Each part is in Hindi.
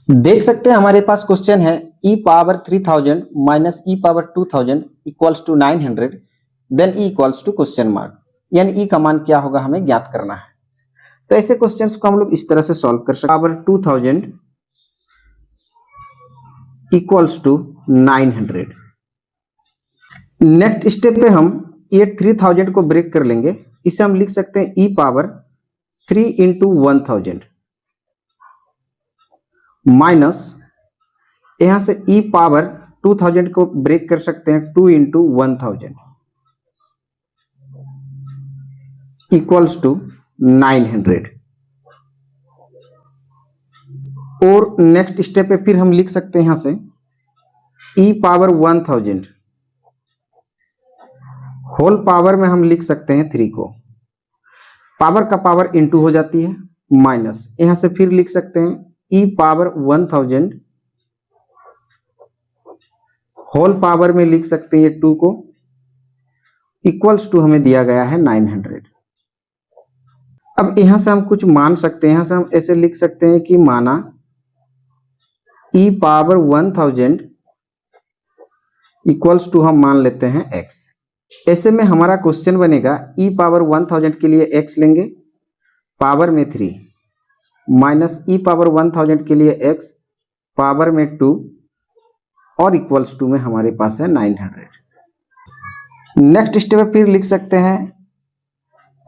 देख सकते हैं हमारे पास क्वेश्चन है e power 3000 minus e power 2000 equals to 900 then e equals to question mark, यानी e का मान क्या होगा हमें ज्ञात करना है। तो ऐसे क्वेश्चंस को हम लोग इस तरह से सॉल्व कर सकते हैं। Power 2000 equals to 900। Next step पे हम ये 3000 को ब्रेक कर लेंगे। इसे हम लिख सकते हैं e पावर 3 इंटू 1000 माइनस यहां से e पावर 2000 को ब्रेक कर सकते हैं 2 इंटू 1000 इक्वल्स टू 900। और नेक्स्ट स्टेप पे फिर हम लिख सकते हैं यहां से e पावर 1000 होल पावर में हम लिख सकते हैं 3 को, पावर का पावर इंटू हो जाती है, माइनस यहां से फिर लिख सकते हैं e पावर 1000 होल पावर में लिख सकते हैं 2 को, इक्वल्स टू हमें दिया गया है 900। अब यहां से हम कुछ मान सकते हैं। यहां से हम ऐसे लिख सकते हैं कि माना e पावर 1000 इक्वल्स टू हम मान लेते हैं x। ऐसे में हमारा क्वेश्चन बनेगा e पावर 1000 के लिए x लेंगे पावर में 3 माइनस e पावर 1000 के लिए x पावर में 2 और इक्वल्स टू में हमारे पास है 900। नेक्स्ट स्टेप फिर लिख सकते हैं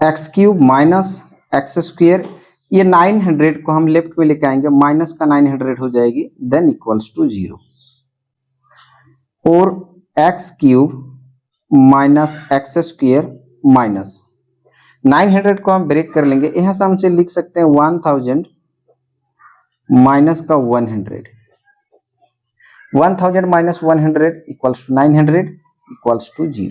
x cube minus x square. ये 900 को हम लेफ्ट में लेके आएंगे, माइनस का 900 हो जाएगी, देन इक्वल्स टू 0। और x cube minus x square minus 900 को हम ब्रेक कर लेंगे। यहां से हमसे लिख सकते हैं 1000 माइनस का 100, 1000 minus 100 equals to 900 equals to 0।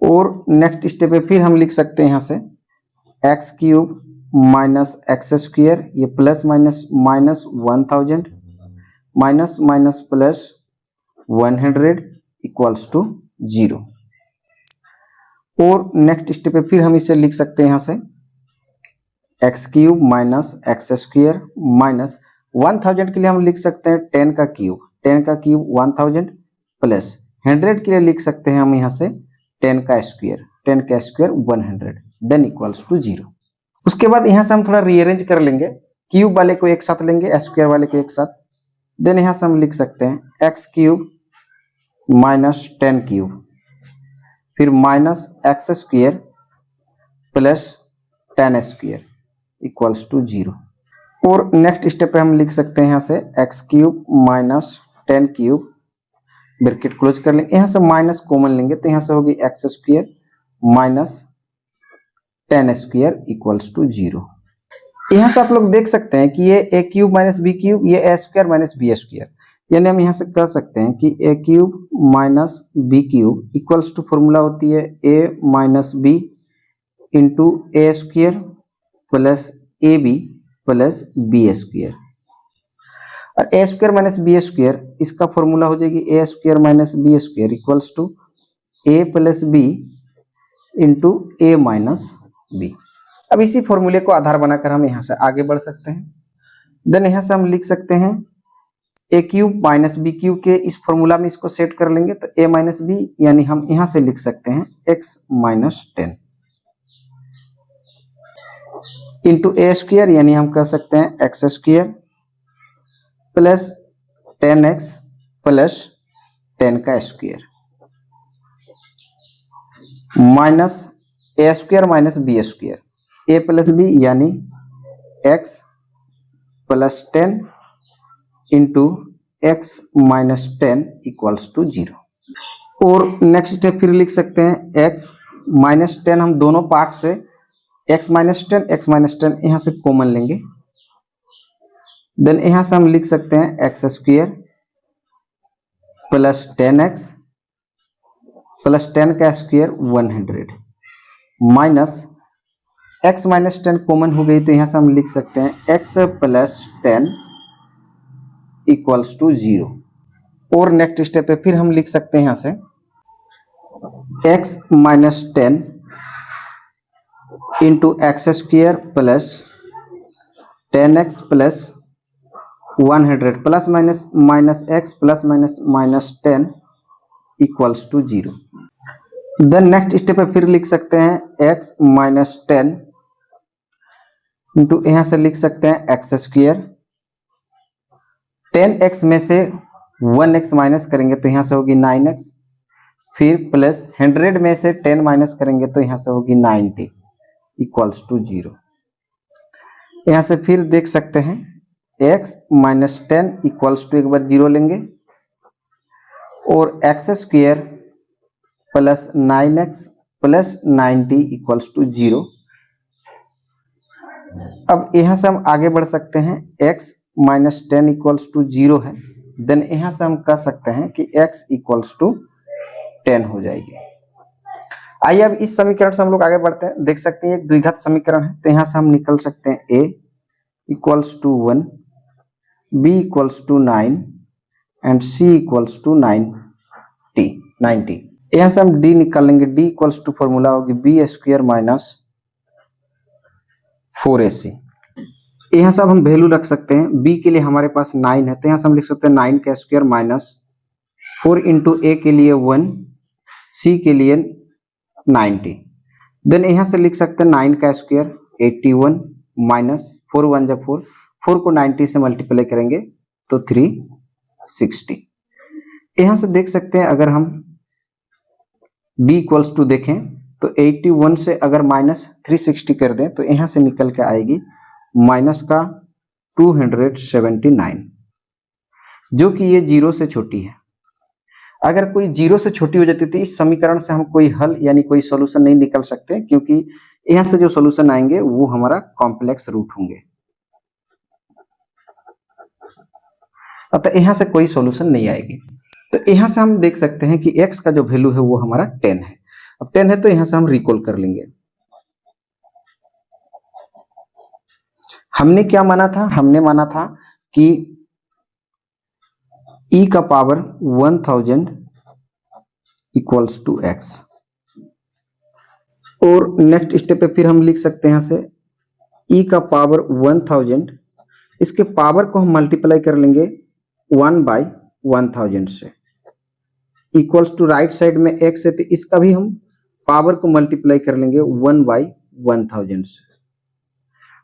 और नेक्स्ट स्टेप पे फिर हम लिख सकते हैं यहां से X cube minus x square, ये plus minus minus 1000 minus minus plus 100 equals to 0। और नेक्स्ट स्टेप पे फिर हम इसे लिख सकते हैं यहां से X cube minus x square minus 1000 के लिए हम लिख सकते हैं 10 का क्यूब 1000 प्लस 100 के लिए लिख सकते हैं हम यहां से 10 का स्क्वायर 100 देन इक्वल्स टू 0। उसके बाद यहां से हम थोड़ा रीअरेंज कर लेंगे, क्यूब वाले को एक साथ लेंगे, स्क्वायर वाले को एक साथ, देन यहां से हम लिख सकते हैं एक्स क्यूब माइनस 10 क्यूब फिर minus x square plus 10 square equals to 0। और नेक्स्ट स्टेप पे हम लिख सकते हैं यहां से X cube minus 10 cube bracket close कर लेंगे, यहां से माइनस कॉमन लेंगे तो यहां से होगी x square minus 10 square equals to 0। यहां से आप लोग देख सकते हैं कि ये A cube minus B cube, ये A square minus B square, यानी हम यहां से कह सकते हैं कि A cube minus B cube equals to formula होती है A minus B into A square plus A B plus B square. और A square minus B square इसका फॉर्मूला हो जाएगी A square minus B square equals to A plus B into A minus B. अब इसी फॉर्मूले को आधार बनाकर हम यहां से आगे बढ़ सकते हैं। देन यहां से हम लिख सकते हैं ए क्यूब माइनस बी क्यूब के इस फॉर्मूला में इसको सेट कर लेंगे तो ए माइनस बी, यानी हम यहां से लिख सकते हैं x minus 10 into A square, यानी हम कह सकते हैं x square plus 10x plus 10 का square minus a square minus B square, a plus b यानी x plus 10 into x minus 10 equals to 0। और नेक्स्ट स्टेप फिर लिख सकते हैं x माइनस 10, हम दोनों पार्ट से x माइनस 10 यहां से कॉमन लेंगे, देन यहां से हम लिख सकते हैं x square plus 10x plus 10 का square 100 minus x minus 10 common हो गई तो यहां से हम लिख सकते हैं x प्लस 10 इक्वल्स टू 0। और नेक्स्ट स्टेप पे फिर हम लिख सकते हैं यहां से x minus 10 into x square plus 10x plus 100 plus minus minus x plus minus minus 10 equals to 0। Then next step पे फिर लिख सकते हैं एक्स माइनस 10 इंटू यहां से लिख सकते हैं एक्स स्क्वायर। 10x में से 1x माइनस करेंगे तो यहां से होगी 9x, फिर प्लस 100 में से 10 माइनस करेंगे तो यहां से होगी 90 इक्वल्स टू 0। यहां से फिर देख सकते हैं x माइनस 10 इक्वल्स टू एक बार 0 लेंगे और x square plus 9x plus 90 equals to 0। अब यहां से हम आगे बढ़ सकते हैं x माइनस 10 इक्वल्स टू 0 है। देन यहां से हम कह सकते हैं कि x इक्वल्स टू 10 हो जाएगी। आइए अब इस समीकरण से हम लोग आगे बढ़ते हैं। देख सकते हैं एक द्विघात समीकरण है, तो यहां से हम निकल सकते हैं a equals to 1, b equals to 9 and c equals to 90। यहां से हम d निकालेंगे, d इक्वल्स टू फॉर्मूला होगी b स्क्वायर माइनस 4ac। यहां से अब हम वैल्यू रख सकते हैं। b के लिए हमारे पास 9 है, तो यहां से हम लिख सकते हैं 9 का स्क्वायर माइनस 4 इंटू a के लिए 1, c के लिए 90। देन यहां से लिख सकते हैं 9 का स्क्वायर 81 माइनस 4 1 जा 4, 4 को 90 से मल्टीप्लाई करेंगे तो 360। यहां से देख सकते हैं अगर हम d इक्वल्स टू देखें तो 81 से अगर माइनस 360 कर दें तो यहां से निकल के आएगी माइनस का 279, जो कि ये 0 से छोटी है। अगर कोई 0 से छोटी हो जाती तो इस समीकरण से हम कोई हल यानी कोई सॉल्यूशन नहीं निकल सकते, क्योंकि यहां से जो सॉल्यूशन आएंगे वो हमारा कॉम्प्लेक्स रूट होंगे, अतः यहां से कोई सॉल्यूशन नहीं आएगी। तो यहां से हम देख सकते हैं कि x का जो वैल्यू है वो हमारा 10 है। अब 10 है तो यहां से हम रिकॉल कर लेंगे। हमने क्या माना था? हमने माना था कि e का पावर 1000 इक्वल्स टू x। और नेक्स्ट स्टेप पे फिर हम लिख सकते हैं यहां से e का पावर 1000, इसके पावर को हम मल्टीप्लाई कर लेंगे 1 बाई 1000 से, इक्वल्स टू राइट साइड में x है तो इसका भी हम पावर को मल्टीप्लाई कर लेंगे 1 बाई 1000 से।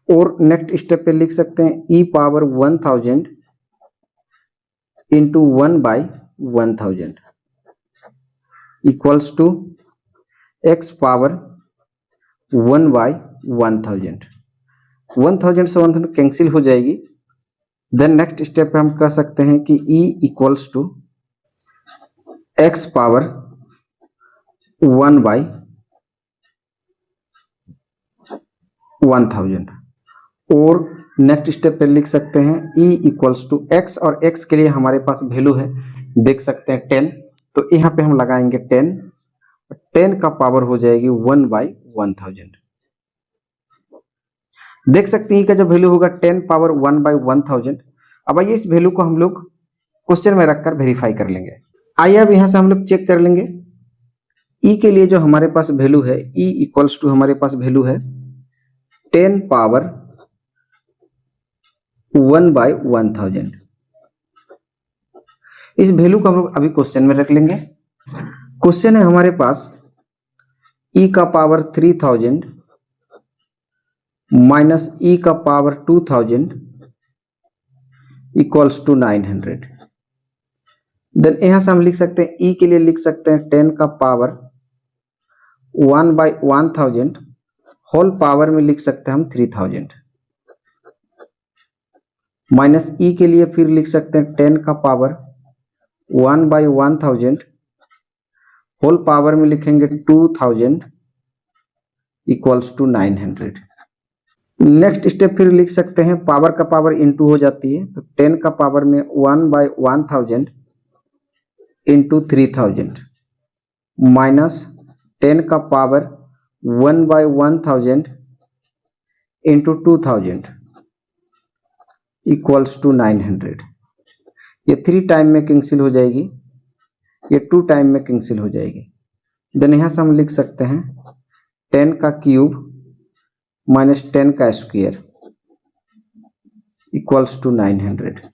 और नेक्स्ट स्टेप पे लिख सकते हैं e power 1000 into 1 by 1000 equals to x power 1 by 1000। 1000 से 1000 कैंसिल हो जाएगी। देन नेक्स्ट स्टेप पे हम कह सकते हैं कि e equals to x power 1 by 1000। और नेक्स्ट स्टेप पे लिख सकते हैं e इक्वल्स टू x, और x के लिए हमारे पास वैल्यू है देख सकते हैं 10, तो यहाँ पे हम लगाएंगे 10, 10 का पावर हो जाएगी 1 बाई 1000। देख सकते हैं का जो वैल्यू होगा 10 पावर 1 बाई 1000। अब आइए इस वैल्यू को हम लोग क्वेश्चन में रखकर वेरीफाई कर लेंगे। आइए अब यहां से हम लोग चेक कर लेंगे e के लिए जो हमारे पास वैल्यू है, e इक्वल्स टू हमारे पास वैल्यू है 10 पावर 1 बाई 1000। इस वैल्यू को हम लोग अभी क्वेश्चन में रख लेंगे। क्वेश्चन है हमारे पास e का पावर 3000 माइनस e का पावर 2000 इक्वल्स टू 900। देन यहां से हम लिख सकते हैं e के लिए लिख सकते हैं 10 का पावर 1 बाई 1000 होल पावर में लिख सकते हैं हम 3000, माइनस e के लिए फिर लिख सकते हैं 10 का पावर 1 बाई 1000 होल पावर में लिखेंगे 2000 इक्वल्स टू 900। नेक्स्ट स्टेप फिर लिख सकते हैं पावर का पावर इंटू हो जाती है, तो 10 का पावर में 1 बाई 1000 इंटू 3000 माइनस 10 का power 1 by 1000 into 2000 equals to 900। ये 3 टाइम में कैंसिल हो जाएगी, ये 2 टाइम में कैंसिल हो जाएगी। देन यहां से हम लिख सकते हैं 10 का क्यूब माइनस 10 का स्क्वायर इक्वल्स टू 900।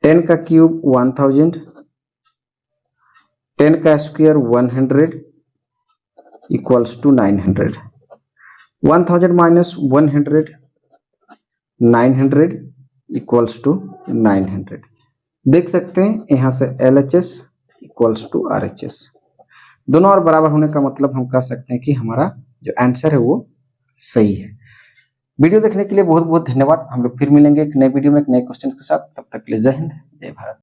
10 का क्यूब 1000, 10 का square 100 equals to 900। 1000 minus 100, 900 equals to 900। देख सकते हैं यहाँ से LHS इक्वल्स टू RHS, दोनों और बराबर होने का मतलब हम कह सकते हैं कि हमारा जो आंसर है वो सही है। वीडियो देखने के लिए बहुत बहुत धन्यवाद। हम लोग फिर मिलेंगे एक नए वीडियो में एक नए क्वेश्चन के साथ। तब तक के लिए जय हिंद, जय भारत।